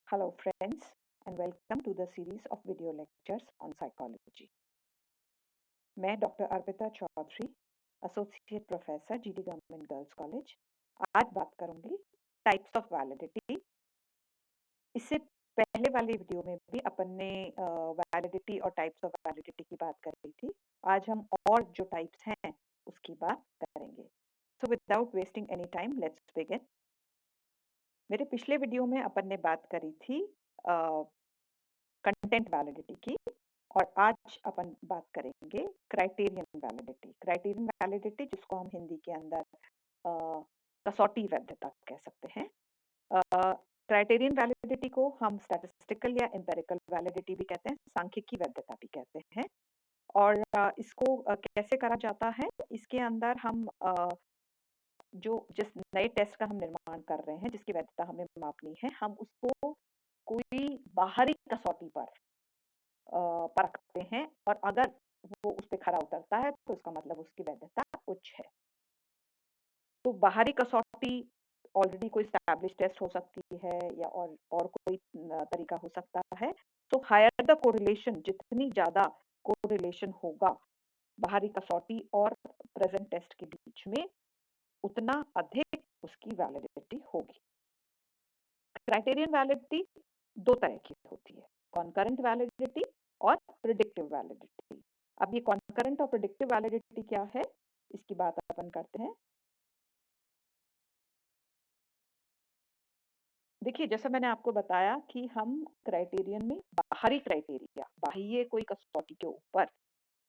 Hello, friends, and welcome to the series of video lectures on psychology. मैं doctor Arpita Chaudhary, associate professor GD government girls college, आज बात करूंगी types of validity. इससे पहले वाले video में भी अपन ने वैलिडिटी और टाइप्स ऑफ वैलिडिटी की बात करी थी। आज हम और जो टाइप्स हैं उसकी बात करेंगे। So without wasting any time, let's begin. मेरे पिछले वीडियो में अपन ने बात करी थी कंटेंट वैलिडिटी की, और आज अपन बात करेंगे क्राइटेरियन वैलिडिटी। क्राइटेरियन वैलिडिटी जिसको हम हिंदी के अंदर कसौटी वैधता कह सकते हैं। क्राइटेरियन वैलिडिटी को हम स्टैटिस्टिकल या एम्पिरिकल वैलिडिटी भी कहते हैं, सांख्यिकी वैधता भी कहते हैं। और इसको कैसे करा जाता है, इसके अंदर हम जिस नए टेस्ट का हम निर्माण कर रहे हैं, जिसकी वैधता हमें मापनी है, हम उसको कोई बाहरी कसौटी पर परखते हैं, और अगर वो उस पे खरा उतरता है तो इसका मतलब उसकी वैधता उच्च है। तो बाहरी कसौटी ऑलरेडी कोई एस्टैब्लिश टेस्ट हो सकती है, या और कोई तरीका हो सकता है। तो हायर द कोरिलेशन, जितनी ज्यादा कोरिलेशन होगा बाहरी कसौटी और प्रेजेंट टेस्ट के बीच में, उतना अधिक उसकी वैलिडिटी होगी। क्राइटेरियन वैलिडिटी दो तरह की होती है, कॉन्करेंट वैलिडिटी और प्रिडिक्टिव वैलिडिटी। अब ये कॉन्करेंट और प्रिडिक्टिव वैलिडिटी क्या है, इसकी बात अपन करते हैं। देखिए, जैसा मैंने आपको बताया कि हम क्राइटेरियन में बाहरी क्राइटेरिया, बाह्य कोई कसौटी के ऊपर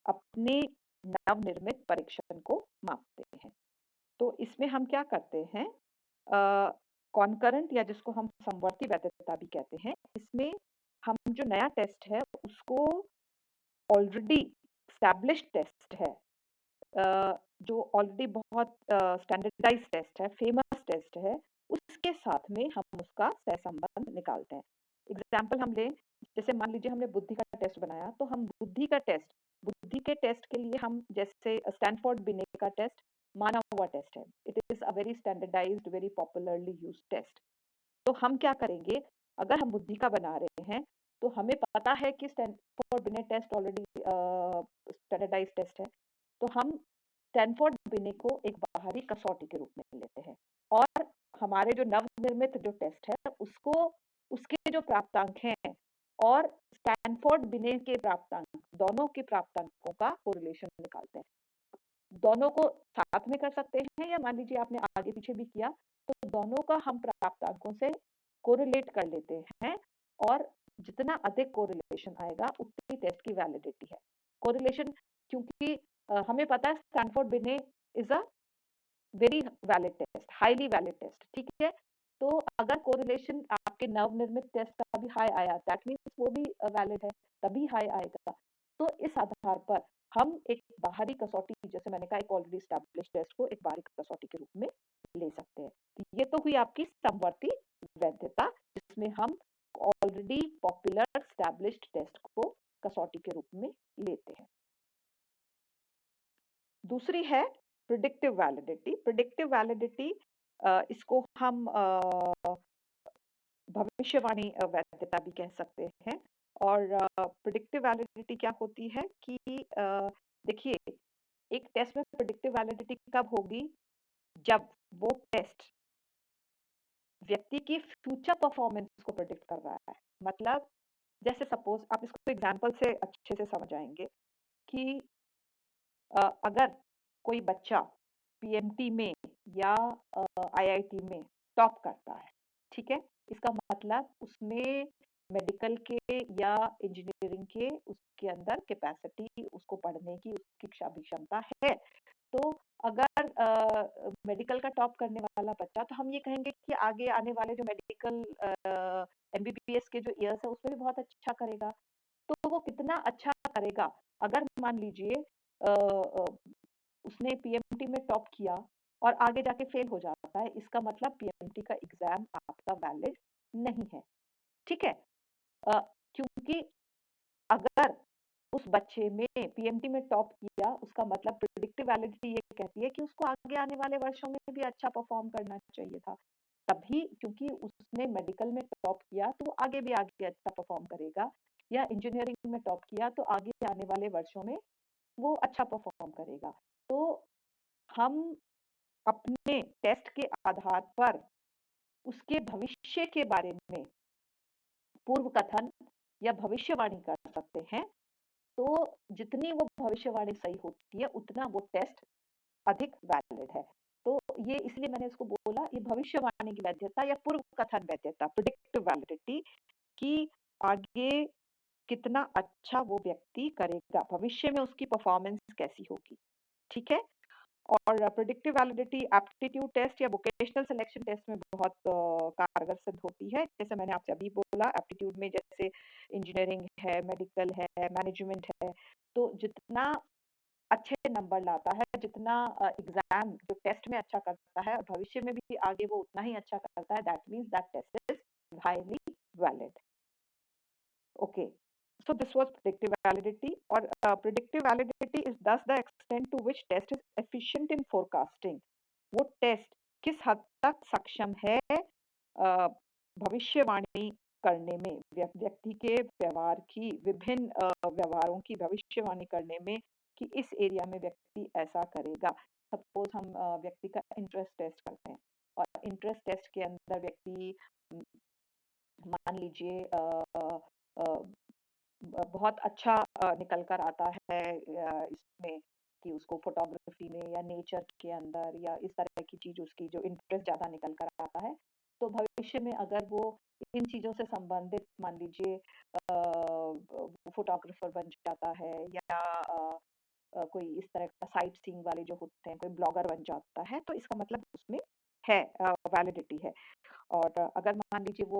अपने नवनिर्मित परीक्षण को मापते हैं। तो इसमें हम क्या करते हैं, कॉन्करेंट या जिसको हम समवर्ती वैधता भी कहते हैं, इसमें हम जो नया टेस्ट है उसको ऑलरेडी स्टैब्लिश्ड टेस्ट है, जो ऑलरेडी बहुत स्टैंडर्डाइज टेस्ट है, फेमस टेस्ट है, उसके साथ में हम उसका सहसंबंध निकालते हैं। एग्जाम्पल हम लें, जैसे मान लीजिए हमने बुद्धि का टेस्ट बनाया, तो हम बुद्धि के टेस्ट के लिए हम जैसे स्टैनफोर्ड बिनेट का टेस्ट माना हुआ टेस्ट है, it is a very standardised, very popularly used test. तो हम क्या करेंगे, अगर हम बुद्धि का बना रहे हैं तो हमें पता है कि Stanford Binet test already standardised test है, तो हम स्टैनफोर्ड बिनेट को एक बाहरी कसौटी के रूप में लेते हैं, और हमारे जो नवनिर्मित जो टेस्ट है उसको, उसके जो प्राप्तांक हैं और स्टैनफोर्ड बिनेट के प्राप्तांक, दोनों के प्राप्तांकों का कोरिलेशन निकालते हैं। दोनों को साथ में कर सकते हैं, या मान लीजिए आपने आगे पीछे भी किया, तो दोनों का हम प्राप्तांकों से कोरिलेट कर लेते हैं, और जितना अधिक कोरिलेशन आएगा उतनी टेस्ट की वैलिडिटी है। कोरिलेशन, क्योंकि हमें पता है Stanford Binet is a very valid test, highly valid test, ठीक है। तो अगर कोरिलेशन आपके नवनिर्मित टेस्ट का भी हाई आया, दैट मीन्स वो भी वैलिड है, तभी हाई आएगा। तो इस आधार पर हम एक बाहरी कसौटी, जैसे मैंने कहा, एक ऑलरेडी स्टैब्लिश टेस्ट को एक बाहरी कसौटी के रूप में ले सकते हैं। ये तो हुई आपकी समवर्ती वैधता, जिसमें हम ऑलरेडी पॉपुलर स्टैब्लिश्ड टेस्ट को कसौटी के रूप में लेते हैं। दूसरी है प्रिडिक्टिव वैलिडिटी। प्रिडिक्टिव वैलिडिटी, इसको हम भविष्यवाणी वैधता भी कह सकते हैं। और प्रिडिक्टिव वैलिडिटी क्या होती है कि देखिए, एक टेस्ट में प्रिडिक्टिव वैलिडिटी कब होगी, जब वो टेस्ट व्यक्ति की फ्यूचर परफॉर्मेंस को प्रिडिक्ट कर रहा है। मतलब जैसे सपोज, आप इसको एग्जांपल से अच्छे से समझ आएंगे कि अगर कोई बच्चा पीएमटी में या आईआईटी में टॉप करता है, ठीक है, इसका मतलब उसमें मेडिकल के या इंजीनियरिंग के उसके अंदर कैपेसिटी, उसको पढ़ने की उसकी क्षमता है। तो अगर मेडिकल का टॉप करने वाला बच्चा, तो हम ये कहेंगे कि आगे आने वाले जो मेडिकल एमबीबीएस के जो ईयर्स है उसमें भी बहुत अच्छा करेगा। तो वो कितना अच्छा करेगा, अगर मान लीजिए उसने पीएमटी में टॉप किया और आगे जाके फेल हो जाता है, इसका मतलब पीएमटी का एग्जाम आपका वैलिड नहीं है, ठीक है। क्योंकि अगर उस बच्चे में पीएमटी में टॉप किया, उसका मतलब प्रिडिक्टिव वैलिडिटी ये कहती है कि उसको आगे आने वाले वर्षों में भी अच्छा परफॉर्म करना चाहिए था। तभी, क्योंकि उसने मेडिकल में टॉप किया तो वो आगे भी आगे अच्छा परफॉर्म करेगा, या इंजीनियरिंग में टॉप किया तो आगे आने वाले वर्षों में वो अच्छा परफॉर्म करेगा। तो हम अपने टेस्ट के आधार पर उसके भविष्य के बारे में पूर्व कथन या भविष्यवाणी कर सकते हैं। तो जितनी वो भविष्यवाणी सही होती है उतना वो टेस्ट अधिक वैलिड है। तो ये इसलिए मैंने इसको बोला, ये भविष्यवाणी की वैधता या पूर्व कथन वैधता, प्रिडिक्टिव वैलिडिटी, कि आगे कितना अच्छा वो व्यक्ति करेगा, भविष्य में उसकी परफॉर्मेंस कैसी होगी। ठीक है? और प्रिडिक्टिव वैलिडिटी एप्टीट्यूड टेस्ट या वोकेशनल सिलेक्शन टेस्ट में बहुत कारगर सिद्ध होती है। जैसे मैंने आपसे अभी बोला, एप्टीट्यूड में जैसे इंजीनियरिंग है, मेडिकल है, मैनेजमेंट है, तो जितना अच्छे नंबर लाता है, जितना एग्जाम जो टेस्ट में अच्छा करता है, भविष्य में भी आगे वो उतना ही अच्छा करता है, that means that test is highly valid. Okay, so this was predictive validity, or predictive validity is thus the extent to which test is efficient in forecasting. वो टेस्ट किस हद तक सक्षम है भविष्यवाणी करने में, व्यक्ति के व्यवहार की, विभिन्न व्यवहारों की भविष्यवाणी करने में, कि इस एरिया में व्यक्ति ऐसा करेगा। सपोज हम व्यक्ति का इंटरेस्ट टेस्ट करते हैं, और इंटरेस्ट टेस्ट के अंदर व्यक्ति मान लीजिए बहुत अच्छा निकल कर आता है इसमें, कि उसको फोटोग्राफी में या नेचर के अंदर या इस तरह की चीज, उसकी जो इंटरेस्ट ज्यादा निकल कर आता है, तो भविष्य में अगर वो इन चीजों से संबंधित मान लीजिए फोटोग्राफर बन जाता है, या कोई इस तरह का साइट सीइंग वाले जो होते हैं, कोई ब्लॉगर बन जाता है, तो इसका मतलब उसमें है, वैलिडिटी है। और अगर मान लीजिए वो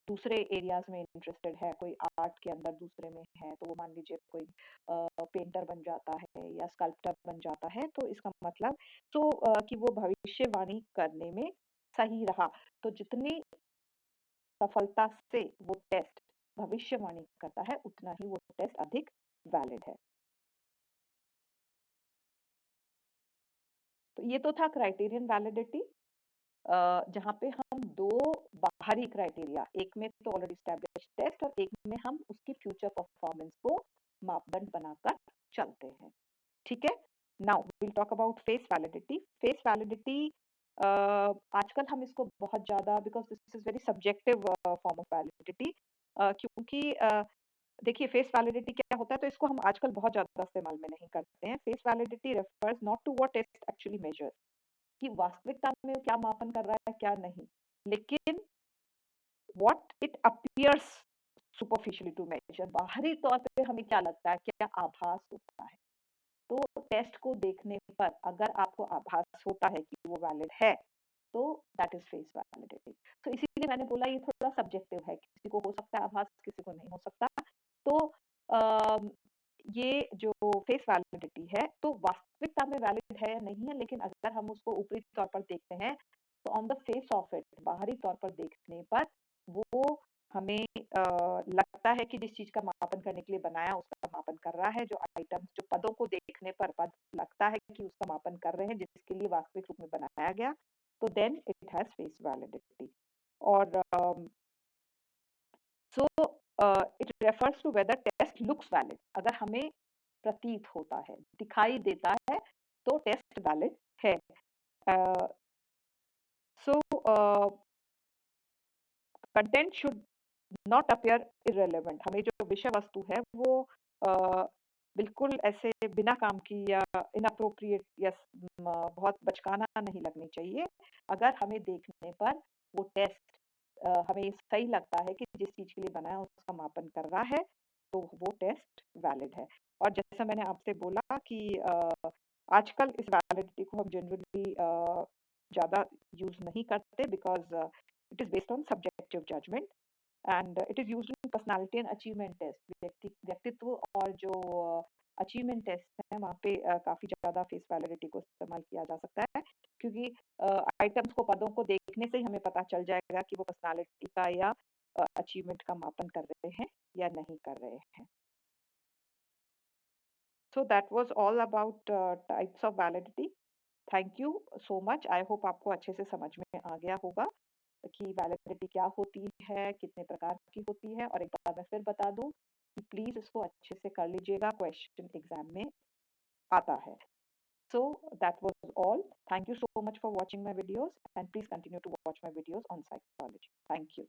दूसरे एरियाज में इंटरेस्टेड है, कोई आर्ट के अंदर दूसरे में है, तो वो मान लीजिए कोई पेंटर बन जाता है या स्कल्पटर बन जाता है, तो इसका मतलब तो कि वो भविष्यवाणी करने में सही रहा। तो जितनी सफलता से वो टेस्ट भविष्यवाणी करता है, उतना ही वो टेस्ट अधिक वैलिड है। तो ये तो था क्राइटेरियन वैलिडिटी, जहाँ पे हम दो बाहरी क्राइटेरिया, एक में तो ऑलरेडी एस्टैब्लिश टेस्ट और एक में हम उसकी फ्यूचर परफॉर्मेंस को मापदंड बनाकर चलते हैं। ठीक है? Now will talk about face validity. Face validity आजकल हम इसको बहुत ज़्यादा, because this is very subjective form of validity, क्योंकि देखिए फेस वैलिडिटी क्या होता है, तो इसको हम आजकल बहुत ज़्यादा इस्तेमाल में नहीं करते हैं। Face validity refers not to what test actually measures, कि वास्तविकता में वो क्या मापन कर रहा है क्या नहीं, लेकिन what it appears superficially to measure, बाहरी तौर पे हमें क्या लगता है, क्या आभास होता है। तो टेस्ट को देखने पर अगर आपको आभास होता है कि वो वैलिड है, तो दैट इज फेस वैलिडिटी। तो इसीलिए मैंने बोला ये थोड़ा सब्जेक्टिव है, किसी को हो सकता है आभास, किसी को नहीं हो सकता। तो अम, ये जो फेस वैलिडिटी है, तो वास्तविकता में वैलिड है या नहीं है, लेकिन अगर हम उसको ऊपरी तौर पर देखते हैं, तो on the face of it, बाहरी तौर पर देखने पर वो हमें लगता है कि जिस चीज का मापन करने के लिए बनाया उसका मापन कर रहा है। जो आइटम्स, जो पदों को देखने पर पद लगता है कि उसका मापन कर रहे हैं जिसके लिए वास्तविक रूप में बनाया गया, तो then it has face validity. और so it refers to whether test looks valid, अगर हमें प्रतीत होता है, दिखाई देता है, तो टेस्ट वैलिड है। So content should not appear irrelevant, हमें जो विषय वस्तु है वो बिल्कुल ऐसे बिना काम की या इनअप्रोप्रिएट या बहुत बचकाना नहीं लगनी चाहिए। अगर हमें देखने पर वो टेस्ट हमें सही लगता है कि जिस चीज के लिए बना है उसका मापन कर रहा है, तो वो टेस्ट वैलिड है। और जैसा मैंने आपसे बोला कि आजकल इस वैलिडिटी को हम जनरली ज़्यादा यूज नहीं करते, because it is based on subjective judgement, and it is used in personality and achievement test. व्यक्तित्व और जो अचीवमेंट टेस्ट है, वहाँ पे काफी ज्यादा फेस वैलिडिटी को इस्तेमाल किया जा सकता है, क्योंकि आइटम्स को, पदों को देखने से ही हमें पता चल जाएगा कि वो पर्सनालिटी का या अचीवमेंट का मापन कर रहे हैं या नहीं कर रहे हैं। So that was all about types of validity. Thank you so much. I hope आपको अच्छे से समझ में आ गया होगा कि वैलिडिटी क्या होती है, कितने प्रकार की होती है, और एक बार मैं फिर बता दूं कि प्लीज इसको अच्छे से कर लीजिएगा, क्वेश्चन एग्जाम में आता है। So that was all. Thank you so much for watching my videos, and please continue to watch my videos on psychology. Thank you.